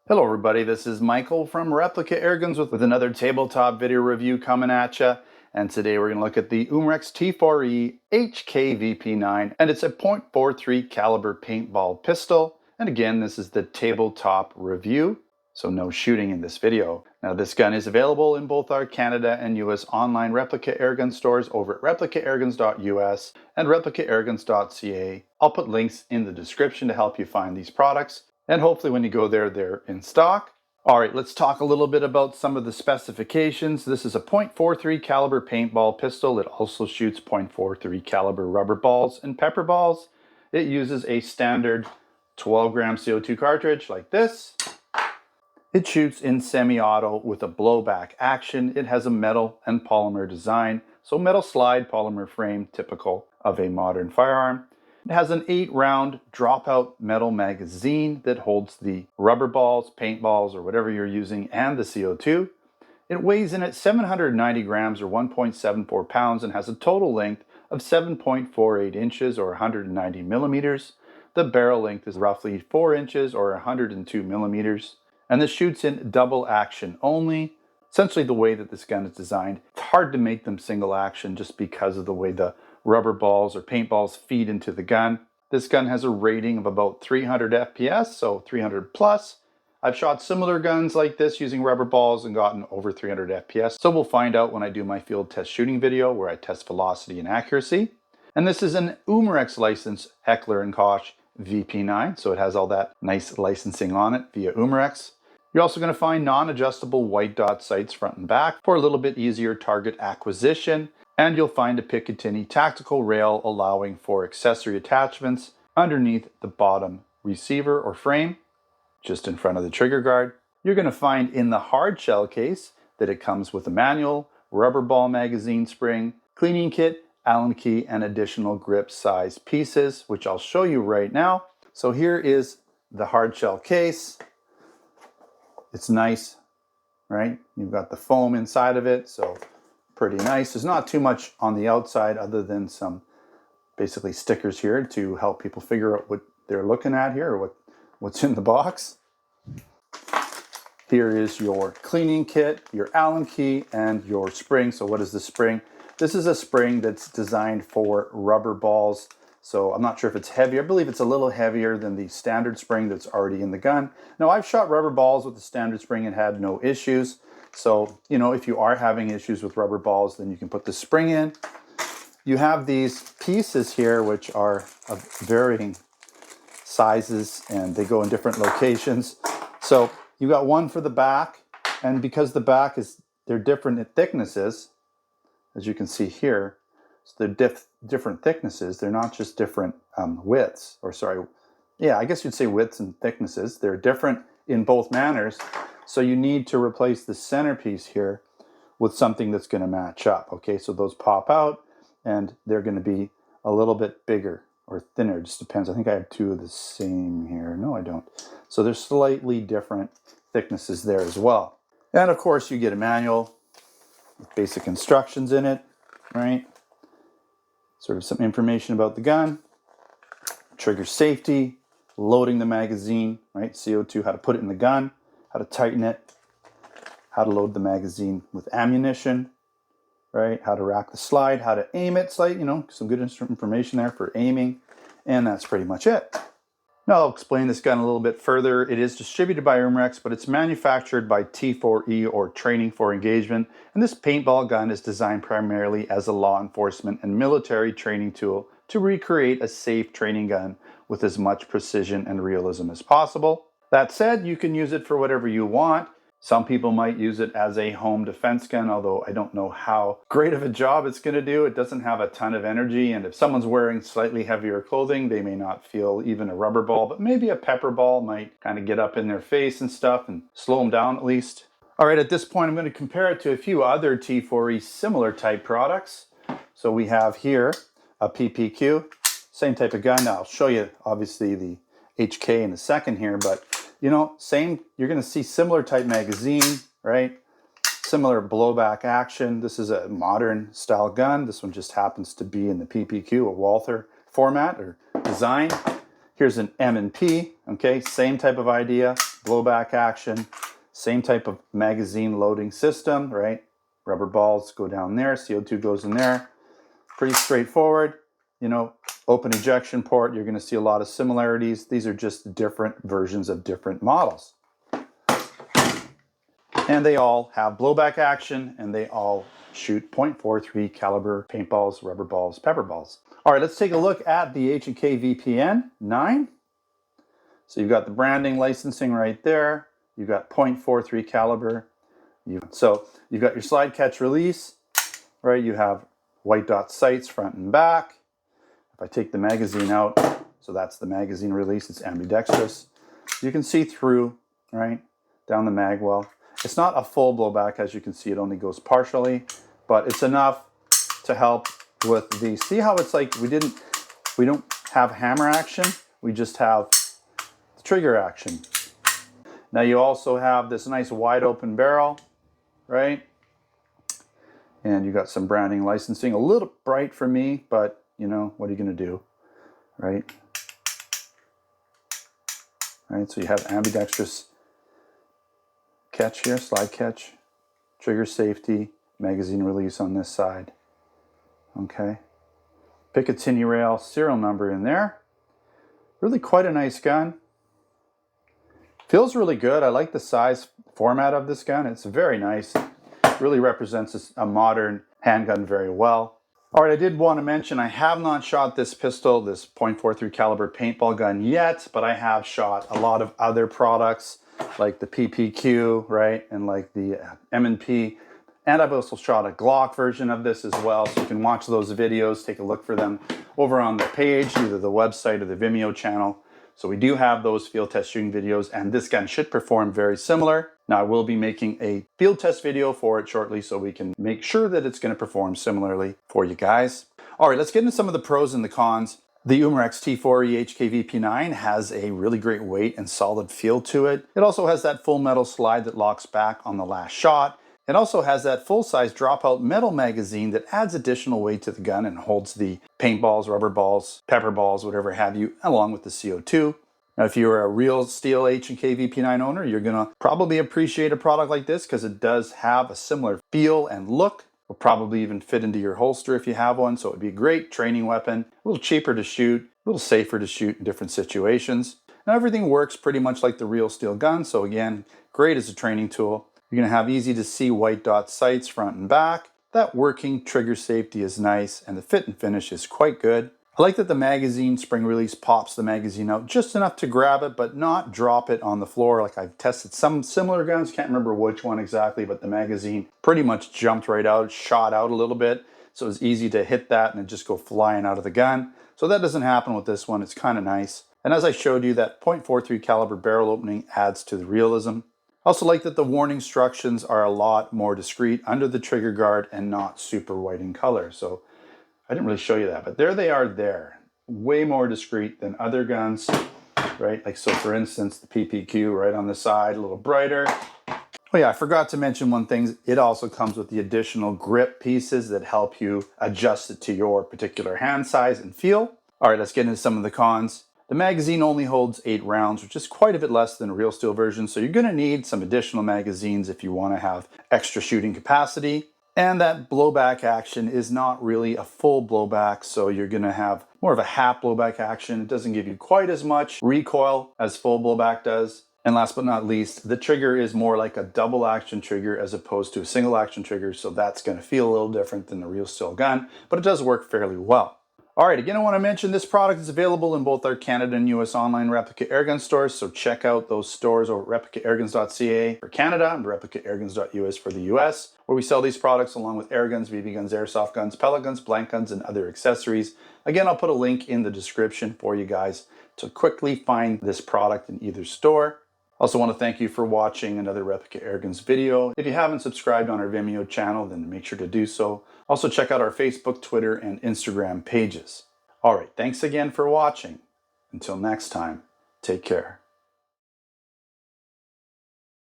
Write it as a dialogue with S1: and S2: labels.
S1: Hello everybody, this is Michael from Replica Airguns with another tabletop video review coming at you. And today we're going to look at the Umarex T4E HK VP9, and it's a .43 caliber paintball pistol. And again, this is the tabletop review, so no shooting in this video. Now this gun is available in both our Canada and US online Replica Airgun stores over at replicaairguns.us and replicaairguns.ca. I'll put links in the description to help you find these products. And hopefully when you go there, they're in stock. All right, let's talk a little bit about some of the specifications. This is a .43 caliber paintball pistol. It also shoots .43 caliber rubber balls and pepper balls. It uses a standard 12-gram CO2 cartridge like this. It shoots in semi-auto with a blowback action. It has a metal and polymer design, so metal slide polymer frame typical of a modern firearm. It has an 8-round dropout metal magazine that holds the rubber balls, paintballs, or whatever you're using, and the CO2. It weighs in at 790 grams or 1.74 pounds and has a total length of 7.48 inches or 190 millimeters. The barrel length is roughly 4 inches or 102 millimeters. And this shoots in double action only. Essentially the way that this gun is designed, it's hard to make them single action just because of the way the rubber balls or paintballs feed into the gun. This gun has a rating of about 300 FPS, so 300 plus. I've shot similar guns like this using rubber balls and gotten over 300 FPS, so we'll find out when I do my field test shooting video where I test velocity and accuracy. And this is an Umarex licensed Heckler & Koch VP9, so it has all that nice licensing on it via Umarex. You're also going to find non-adjustable white dot sights front and back for a little bit easier target acquisition. And you'll find a Picatinny tactical rail allowing for accessory attachments underneath the bottom receiver or frame, just in front of the trigger guard. You're going to find in the hard shell case that it comes with a manual, rubber ball magazine spring, cleaning kit, Allen key, and additional grip size pieces, which I'll show you right now. So here is the hard shell case. It's nice, right? You've got the foam inside of it, so pretty nice. There's not too much on the outside other than some basically stickers here to help people figure out what they're looking at here or what's in the box. Here is your cleaning kit, your Allen key, and your spring. So what is the spring? This is a spring that's designed for rubber balls. So I'm not sure if it's heavy. I believe it's a little heavier than the standard spring that's already in the gun. Now I've shot rubber balls with the standard spring and had no issues. So, you know, if you are having issues with rubber balls, then you can put the spring in. You have these pieces here, which are of varying sizes, and they go in different locations. So you got one for the back, and because the back they're different thicknesses, as you can see here, so they're different thicknesses. They're not just different widths, or sorry, yeah, I guess you'd say widths and thicknesses. They're different in both manners. So you need to replace the centerpiece here with something that's going to match up. Okay, so those pop out and they're going to be a little bit bigger or thinner. It just depends. I think I have two of the same here. No, I don't. So there's slightly different thicknesses there as well. And of course you get a manual with basic instructions in it, right? Sort of some information about the gun, trigger safety, loading the magazine, right? CO2, how to put it in the gun, how to tighten it, how to load the magazine with ammunition, right? How to rack the slide, how to aim it, you know, some good information there for aiming, and that's pretty much it. Now I'll explain this gun a little bit further. It is distributed by Umarex, but it's manufactured by T4E or Training for Engagement, and this paintball gun is designed primarily as a law enforcement and military training tool to recreate a safe training gun with as much precision and realism as possible. That said, you can use it for whatever you want. Some people might use it as a home defense gun, although I don't know how great of a job it's going to do. It doesn't have a ton of energy, and if someone's wearing slightly heavier clothing, they may not feel even a rubber ball, but maybe a pepper ball might kind of get up in their face and stuff and slow them down at least. All right, at this point, I'm going to compare it to a few other T4E similar type products. So we have here a PPQ, same type of gun. Now I'll show you obviously the HK in a second here, but you know, same, you're going to see similar type magazine, right? Similar blowback action. This is a modern style gun. This one just happens to be in the PPQ, a Walther format or design. Here's an M&P, okay, same type of idea. blowback action, same type of magazine loading system, right? Rubber balls go down there, CO2 goes in there. Pretty straightforward. You know, open ejection port, you're going to see a lot of similarities. These are just different versions of different models. And they all have blowback action, and they all shoot .43 caliber paintballs, rubber balls, pepper balls. All right, let's take a look at the HK VP9. So you've got the branding licensing right there. You've got .43 caliber. So you've got your slide catch release, right? You have white dot sights front and back. If I take the magazine out, so that's the magazine release, it's ambidextrous. You can see through, right, down the mag well. It's not a full blowback, as you can see, it only goes partially, but it's enough to help with the, see how it's like we don't have hammer action, we just have the trigger action. Now you also have this nice wide open barrel, right? And you got some branding licensing, a little bright for me, but you know, what are you gonna do, right? Right, so you have ambidextrous catch here, slide catch, trigger safety, magazine release on this side. Okay, Picatinny rail serial number in there. Really quite a nice gun. Feels really good. I like the size format of this gun. It's very nice. It really represents a modern handgun very well. All right, I did want to mention I have not shot this pistol, this .43 caliber paintball gun yet, but I have shot a lot of other products like the PPQ, right, and like the M&P. And I've also shot a Glock version of this as well, so you can watch those videos, take a look for them over on the page, either the website or the Vimeo channel. So we do have those field test shooting videos, and this gun should perform very similar. Now I will be making a field test video for it shortly so we can make sure that it's going to perform similarly for you guys. All right, let's get into some of the pros and the cons. The Umarex T4E HK VP9 has a really great weight and solid feel to it. It also has that full metal slide that locks back on the last shot. It also has that full-size dropout metal magazine that adds additional weight to the gun and holds the paintballs, rubber balls, pepper balls, whatever have you, along with the CO2. Now, if you're a real steel HK VP9 owner, you're gonna probably appreciate a product like this because it does have a similar feel and look. Will probably even fit into your holster if you have one, so it would be a great training weapon. A little cheaper to shoot, a little safer to shoot in different situations. Now, everything works pretty much like the real steel gun, so again, great as a training tool. You're going to have easy to see white dot sights front and back. That working trigger safety is nice, and the fit and finish is quite good. I like that the magazine spring release pops the magazine out just enough to grab it, but not drop it on the floor. Like I've tested some similar guns, can't remember which one exactly, but the magazine pretty much jumped right out, shot out a little bit. So it was easy to hit that and it just go flying out of the gun. So that doesn't happen with this one, it's kind of nice. And as I showed you, that .43 caliber barrel opening adds to the realism. I also like that the warning instructions are a lot more discreet under the trigger guard and not super white in color. So I didn't really show you that, but there they are there. Way more discreet than other guns, right? Like, so for instance, the PPQ right on the side, a little brighter. Oh yeah, I forgot to mention one thing. It also comes with the additional grip pieces that help you adjust it to your particular hand size and feel. All right, let's get into some of the cons. The magazine only holds 8 rounds, which is quite a bit less than a real steel version, so you're gonna need some additional magazines if you wanna have extra shooting capacity. And that blowback action is not really a full blowback, so you're gonna have more of a half blowback action. It doesn't give you quite as much recoil as full blowback does. And last but not least, the trigger is more like a double action trigger as opposed to a single action trigger, so that's gonna feel a little different than the real steel gun, but it does work fairly well. All right, again, I want to mention this product is available in both our Canada and US online Replica Airgun stores, so check out those stores over at replicaAirguns.ca for Canada and replicaAirguns.us for the US, where we sell these products along with air guns, BB guns, airsoft guns, pellet guns, blank guns, and other accessories. Again, I'll put a link in the description for you guys to quickly find this product in either store. Also want to thank you for watching another Replica Airguns video. If you haven't subscribed on our Vimeo channel, then make sure to do so. Also check out our Facebook, Twitter, and Instagram pages. All right, thanks again for watching. Until next time, take care.